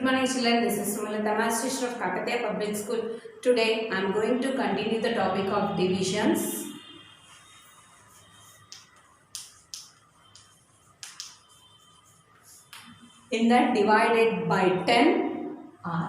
morning children, this is Sumalatha, Maths teacher of Kakatiya Public School. Today I am going to continue the topic of divisions. In that divided by 10 or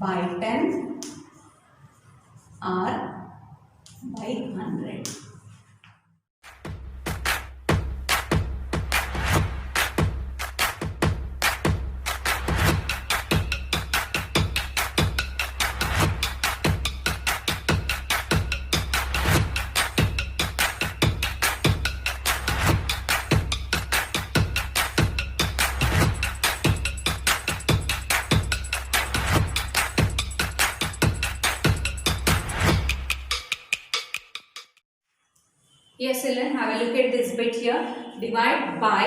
by 10 or by 100. Yes, children, have a look at this bit here. Divide by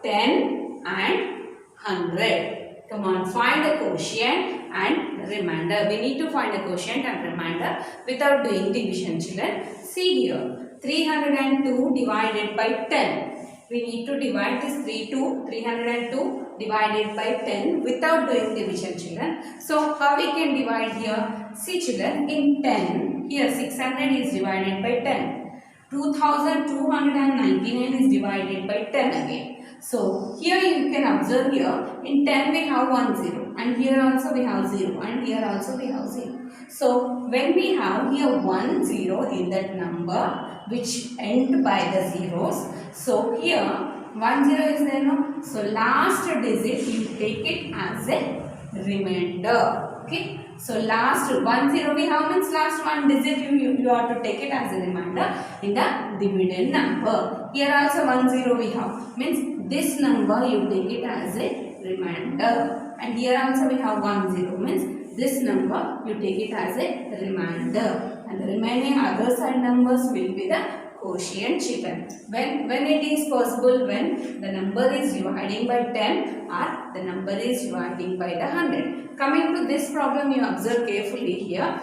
10 and 100. Come on, find the quotient and remainder. We need to find the quotient and remainder without doing division, children. See here, 302 divided by 10. We need to divide this 302 divided by 10 without doing division, children. So, how we can divide here? See, children, in 10, here 600 is divided by 10. 2299 is divided by 10 again. So, here you can observe here, in 10 we have 1 0 and here also we have 0 and here also we have 0. So, when we have here 1 0 in that number which end by the zeros, so here 1 0 is there, no? So, last digit you take it as a remainder. Okay. So, last 1 0 we have means last one digit you have to take it as a remainder in the dividend number. Here also 1 0 we have means this number you take it as a remainder, and here also we have 1 0 means this number you take it as a remainder, and the remaining other side numbers will be the quotient, children. When it is possible, when the number is dividing by 10 or the number is dividing by the 100. Coming to this problem, you observe carefully here.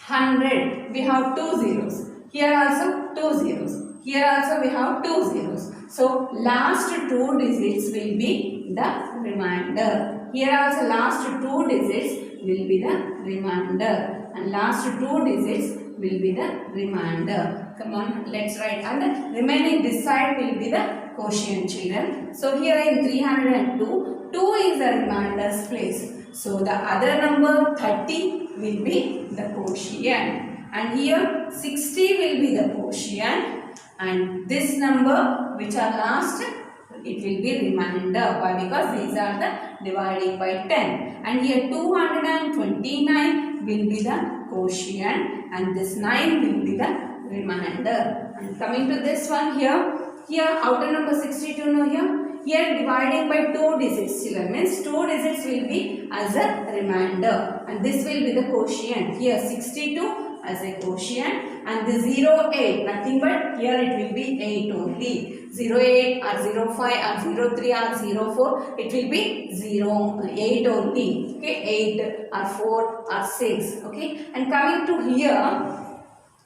100, we have 2 zeros. Here also 2 zeros. Here also we have 2 zeros. So, last 2 digits will be the remainder. Here also last 2 digits will be the remainder. And last 2 digits will be the remainder. Come on, let's write. And the remaining this side will be the quotient, children. So, here in 302, 2 is the reminder's place. So, the other number 30 will be the quotient. And here 60 will be the quotient. And this number which are last, it will be remainder. Why? Because these are the dividing by 10. And here 229 will be the quotient. And this 9 will be the remainder. And coming to this one here outer number 62 now here dividing by 2 digits, children, means 2 digits will be as a remainder, and this will be the quotient. Here 62 as a quotient, and the 08 nothing but here it will be 8 only. 08 or 05 or 03 or 04 it will be 08 only. Okay, 8 or 4 or 6. Okay, and coming to here,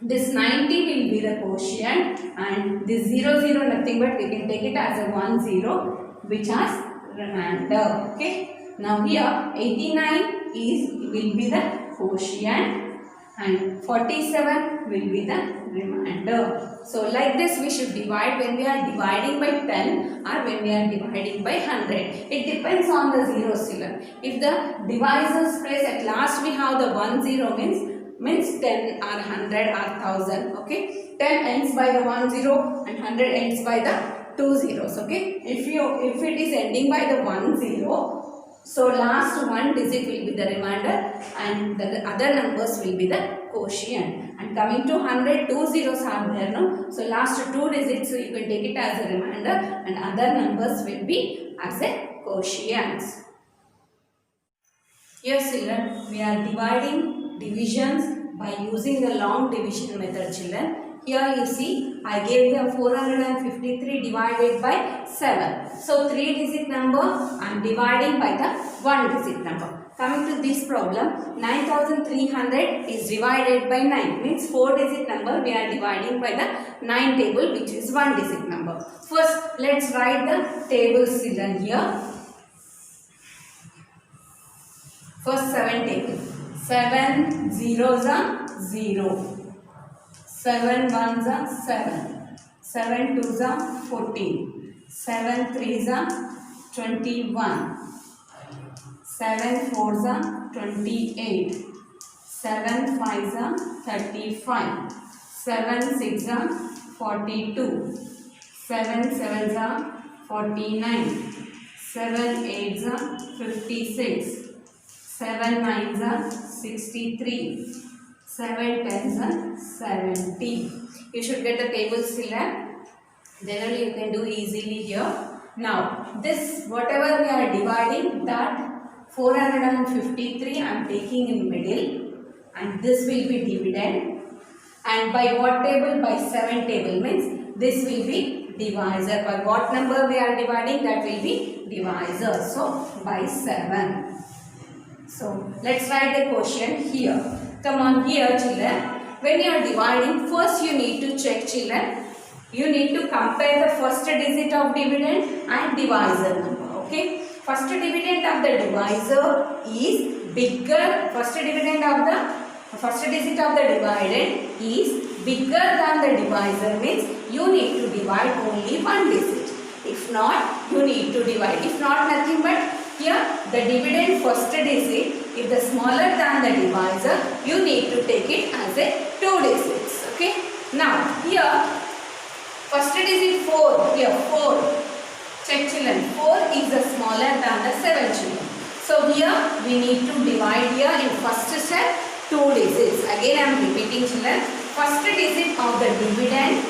this 90 will be the quotient, and this 00 nothing but we can take it as a 10 which has remainder. Okay. Now here 89 will be the quotient and 47 will be the remainder. So like this we should divide when we are dividing by 10 or when we are dividing by 100. It depends on the zeros, children. If the divisor's place at last we have the 10 means 10 or 100 or 1000. Okay, 10 ends by the 10 and 100 ends by the 2 zeros. Okay, if it is ending by the 10, so last one digit will be the remainder and the other numbers will be the quotient. And coming to 100, 2 zeros are there, no? So last 2 digits, so you can take it as a remainder and other numbers will be as a quotient. Yes, children, we are dividing divisions by using the long division method, children. Here you see, I gave here 453 divided by 7. So, 3 digit number I am dividing by the 1 digit number. Coming to this problem, 9300 is divided by 9. Means 4 digit number we are dividing by the 9 table which is 1 digit number. First, let's write the tables children here. First 7 table. 7 zeros are 0. 7 ones are 7. 7 twos are 14. 7 threes are 21. 7 fours are 28. 7 fives are 35. 7 six are 42. 7 sevens are 49. 7 eights are 56. 7 nines are 63. 7 tens are 70. You should get the table still. Then only you can do easily here. Now this whatever we are dividing, that 453 I am taking in middle, and this will be dividend. And by what table? By 7 table, means this will be divisor. By what number we are dividing, that will be divisor. So by 7. So let's write the quotient here. Come on here children. When you are dividing, first you need to check children. You need to compare the first digit of dividend and divisor number. Okay. First dividend of the divisor is bigger. First digit of the dividend is bigger than the divisor, means you need to divide only one digit. If not, you need to divide. If not, nothing but here the dividend first digit, if the smaller than the divisor, you need to take it as a 2 digits. Okay. Now here first digit 4. Here 4. Check children. 4 is the smaller than the 7 children. So here we need to divide here in first step 2 digits. Again I am repeating children. First digit of the dividend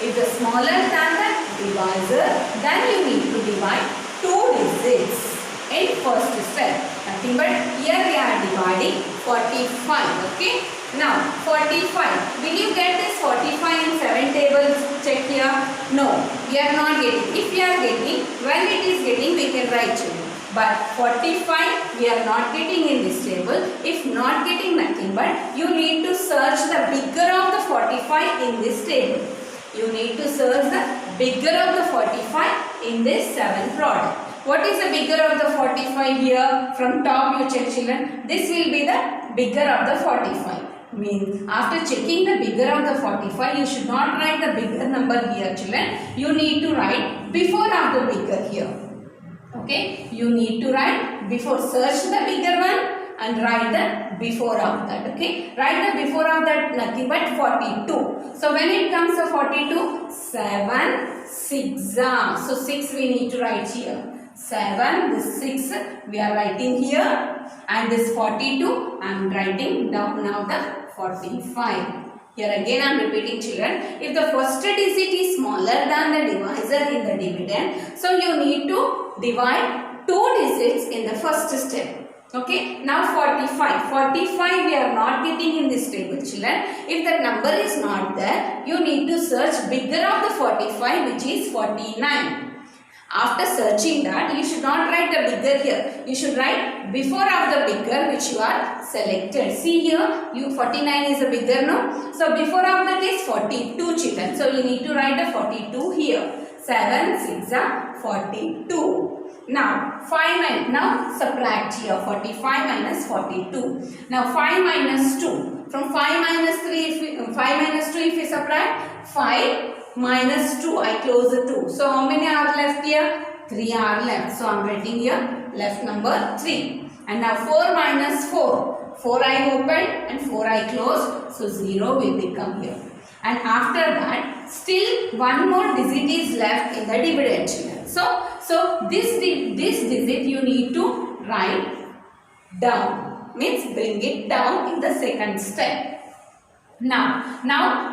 is the smaller than the divisor, then you need to divide 2 digits in first step. Nothing but here we are dividing 45. Okay. Now 45. Will you get this 45 in 7 tables? Check here. No, we are not getting. If we are getting, when it is getting, we can write children. But 45 we are not getting in this table. If not getting, nothing but you need to search the bigger of the 45 in this table. You need to search the bigger of the 45 in this 7 product. What is the bigger of the 45 here? From top you check children. This will be the bigger of the 45. Means after checking the bigger of the 45, you should not write the bigger number here children. You need to write before of the bigger here. Okay, you need to write before, search the bigger one and write the before of that. Okay, write the before of that, nothing but 42. So when it comes to 42, 7, 6. So 6 we need to write here. 7, this 6 we are writing here, and this 42 I am writing down now the 45. Here again I am repeating children. If the first digit is smaller than the divisor in the dividend, so you need to divide 2 digits in the first step. Okay. Now 45. 45 we are not getting in this table children. If the number is not there, you need to search bigger of the 45, which is 49. After searching that, you should not write the bigger here. You should write before of the bigger which you are selected. See here, 49 is a bigger, no? So before of that is 42 children. So you need to write the 42 here. 7, 6 are 42. Now 5 now subtract here. 45 minus 42. Now 5 minus 2. From 5 minus 3, 5 minus 2 if we subtract 5. Minus 2, I close the 2. So how many are left here? 3 are left. So I am writing here left number 3. And now 4 minus 4. 4 I open and 4 I close. So 0 will become here. And after that, still one more digit is left in the dividend children. So this digit you need to write down. Means bring it down in the second step. Now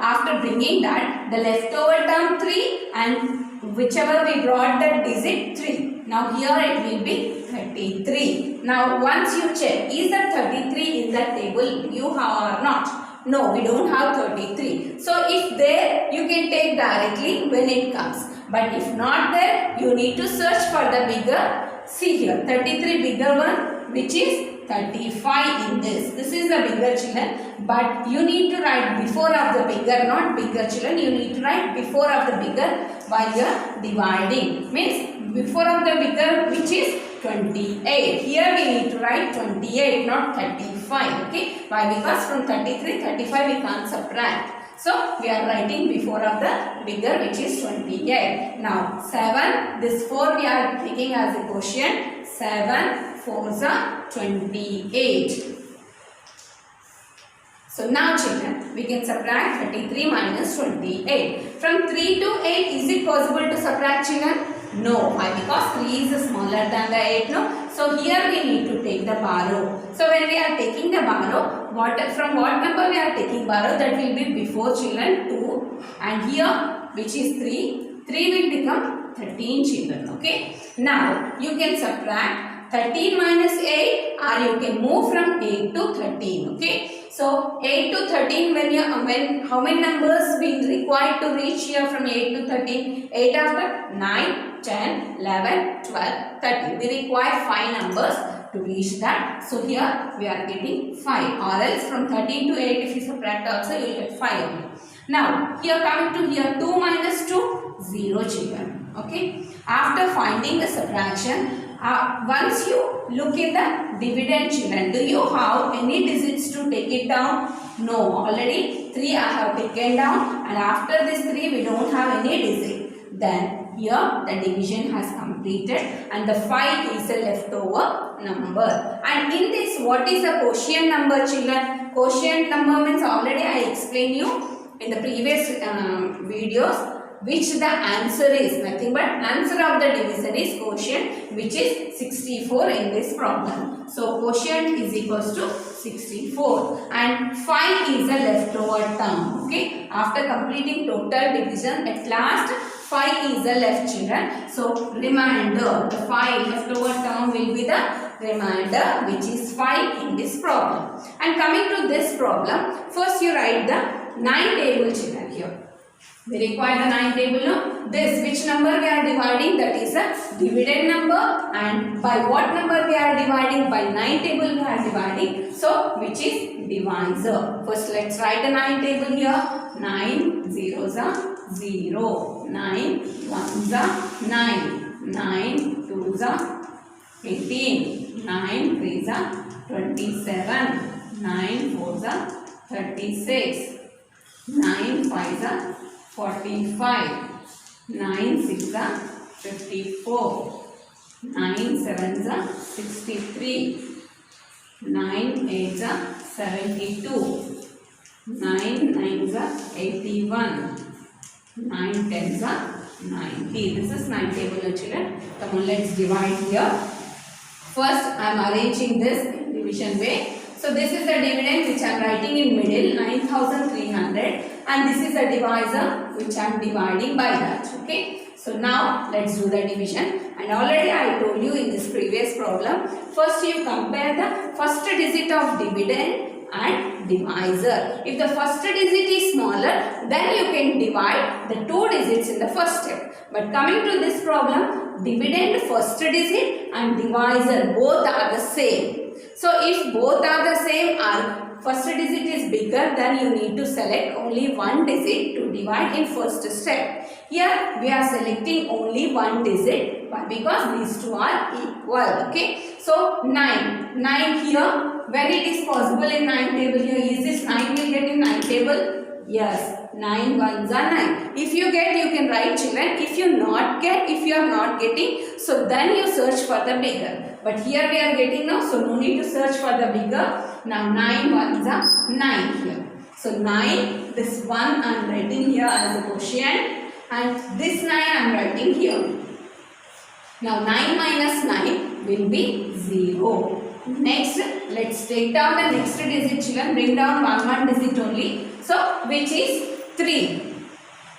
after bringing that, the leftover term 3 and whichever we brought that digit 3. Now here it will be 33. Now once you check, is that 33 in that table you have or not? No, we don't have 33. So if there, you can take directly when it comes. But if not there, you need to search for the bigger. See here, 33 bigger one, which is 35 in this. This is the bigger children, but you need to write before of the bigger, not bigger children. You need to write before of the bigger while you are dividing. Means before of the bigger, which is 28. Here we need to write 28, not 35. Okay. Why? Because from 33, 35 we can't subtract. So we are writing before of the bigger, which is 28. Now 7, this 4 we are taking as a quotient. 7 4s are 28. So now children, we can subtract 33 minus 28. From 3 to 8, is it possible to subtract children? No. Why? Because 3 is smaller than the 8. No. So here we need to take the borrow. So when we are taking the borrow, from what number we are taking borrow? That will be before children 2. And here, which is 3, 3 will become 13 children. Okay. Now you can subtract 13 minus 8, or you can move from 8 to 13. Okay. So 8 to 13, how many numbers we required to reach here from 8 to 13? 8 after 9, 10, 11, 12, 13. We require 5 numbers to reach that. So here we are getting 5, or else from 13 to 8 if you subtract also you will get 5 only. Now here coming to here 2 minus 2, 0 children. Okay. After finding the subtraction, once you look in the dividend children, do you have any digits to take it down? No, already 3 I have taken down, and after this 3 we don't have any digit. Then here the division has completed and the 5 is a leftover number. And in this, what is the quotient number children? Quotient number means already I explained you in the previous videos, which the answer is nothing but answer of the division is quotient, which is 64 in this problem. So quotient is equals to 64 and 5 is a leftover term. Okay, after completing total division, at last 5 is the left children. So remainder, the 5 leftover term will be the remainder, which is 5 in this problem. And coming to this problem, first you write the 9 table children here. We require the 9 table. No? This, which number we are dividing? That is a dividend number. And by what number we are dividing? By 9 table we are dividing. So, which is divisor. First, let's write the 9 table here. 9 zeros are 0. 9 ones are 9. 9 twos are 18. 9 threes are 27. 9 fours are 36. 9 fives are 45, 9 6 are 54, 9 7 are 63, 9 8 are 72, 9 9 are 81, 9 10 are 90. This is 9 table children. Come on, let's divide here. First, I am arranging this in division way. So this is the dividend which I am writing in middle, 9300, and this is the divisor which I am dividing by that. Okay. So now let's do the division, and already I told you in this previous problem, first you compare the first digit of dividend and divisor. If the first digit is smaller, then you can divide the 2 digits in the first step. But coming to this problem, dividend first digit and divisor both are the same. So if both are the same or first digit is bigger, then you need to select only one digit to divide in first step. Here we are selecting only one digit. Why? Because these two are equal. Okay. So 9. 9 here. When it is possible in 9 table here, is this 9 will get in 9 table? Yes. 9 ones are 9. If you get, you can write children. If you not get, if you are not getting, so then you search for the bigger. But here we are getting now, so no need to search for the bigger. Now 9 ones are 9 here. So 9, this 1 I am writing here as a quotient, and this 9 I am writing here. Now 9 minus 9 will be 0. Next, let's take down the next digit children. Bring down one digit only. So which is 3.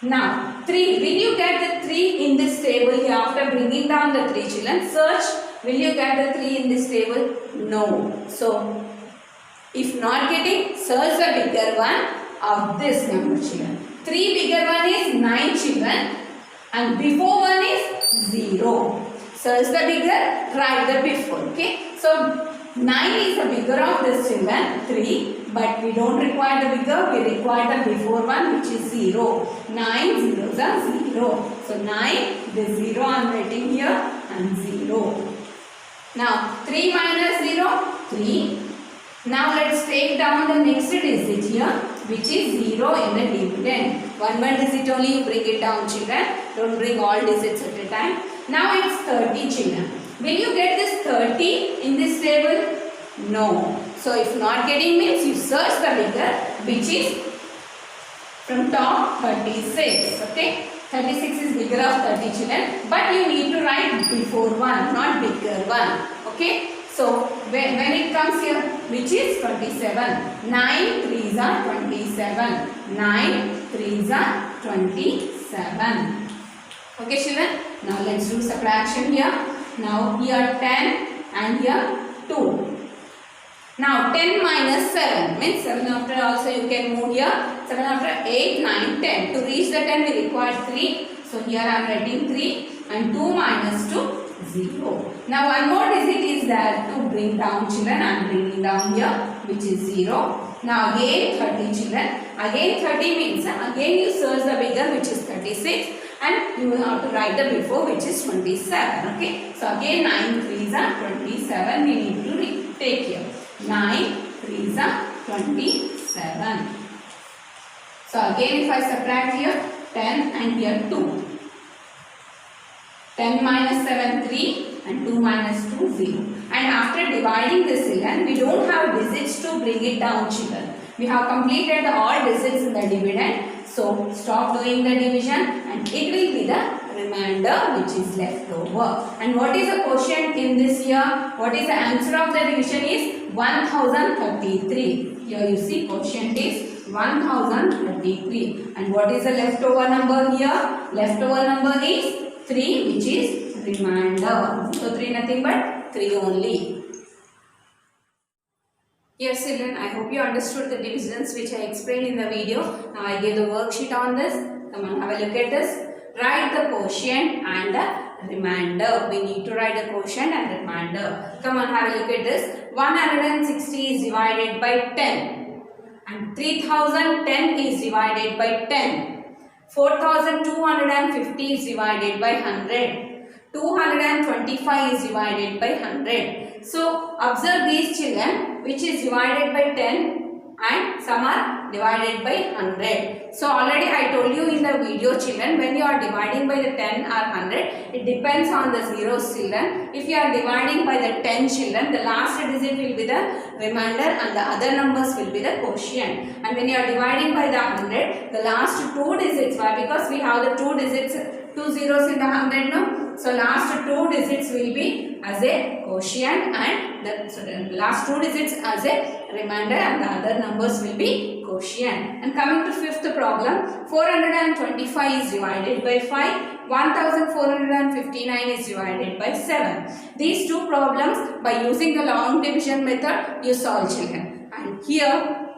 Now 3, will you get the 3 in this table here after bringing down the 3 children? Search, will you get the 3 in this table? No. So if not getting, search the bigger one of this number children. 3 bigger one is 9 children and before one is 0. Search the bigger, write the before. Okay. So 9 is the bigger of this children, 3, but we don't require the bigger, we require the before one which is 0. 9 zeros are 0. So 9, this 0 I am writing here and 0. Now 3 minus 0, 3. Now let's take down the next digit here, which is 0 in the dividend. One digit only, you bring it down, children. Don't bring all digits at a time. Now it's 30, children. Will you get this 30 in this table? No. So if not getting means you search the figure, which is from top 36. Okay. 36 is bigger of 30, children. But you need to write before 1, not bigger 1. Okay. So when it comes here, which is 27. 9 3s are 27. 9 3s are 27. Okay, children. Now let's do subtraction here. Now here 10 and here 2. Now 10 minus 7 means 7 after also you can move here. 7 after 8, 9, 10. To reach the 10 we require 3. So here I am writing 3 and 2 minus 2. 0. Now one more digit is there to bring down, children. I am bringing down here, which is 0. Now again 30, children. Again 30 means again you search the figure, which is 36, and you have to write the before, which is 27. Okay. So again 9 3s are 27. We need to take here. 9 3s are 27. So again if I subtract here 10 and here 2. 10 minus 7, 3 and 2 minus 2, 0. And after dividing this children, we don't have digits to bring it down, children. We have completed all digits in the dividend. So stop doing the division and it will be the remainder which is left over. And what is the quotient in this here? What is the answer of the division is 1033. Here you see quotient is 1033. And what is the leftover number here? Leftover number is 3, which is remainder. So 3 nothing but 3 only. Yes, children, I hope you understood the divisions which I explained in the video. Now I gave the worksheet on this. Come on, have a look at this. Write the quotient and the remainder. We need to write the quotient and remainder. Come on, have a look at this. 160 is divided by 10. And 3010 is divided by 10. 4250 is divided by 100. 225 is divided by 100. So observe these children, which is divided by 10 and some are divided by 100. So already I told you in the video, children, when you are dividing by the 10 or 100, it depends on the zeros, children. If you are dividing by the 10, children, the last digit will be the remainder and the other numbers will be the quotient. And when you are dividing by the 100, the last 2 digits, why? Because we have the 2 digits, 2 zeros in the 100, no? So last 2 digits will be as a quotient and the last 2 digits as a remainder and the other numbers will be quotient. And coming to fifth problem, 425 is divided by 5, 1459 is divided by 7. These two problems, by using the long division method, you solve, children. And here,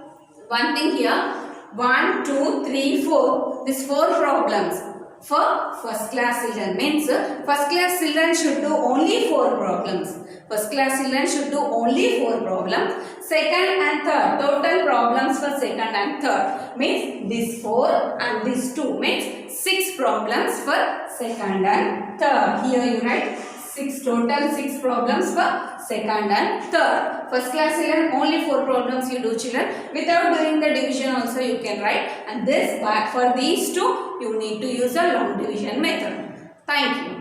one thing here, 1, 2, 3, 4, these 4 problems. For first class children means first class children should do only 4 problems. First class children should do only 4 problems. Second and third, total problems for second and third means this 4 and this 2 means 6 problems for second and third. Here you write 6 total 6 problems for second and third. First class children only 4 problems you do, children. Without doing the division also you can write, and this for these two you need to use a long division method. Thank you.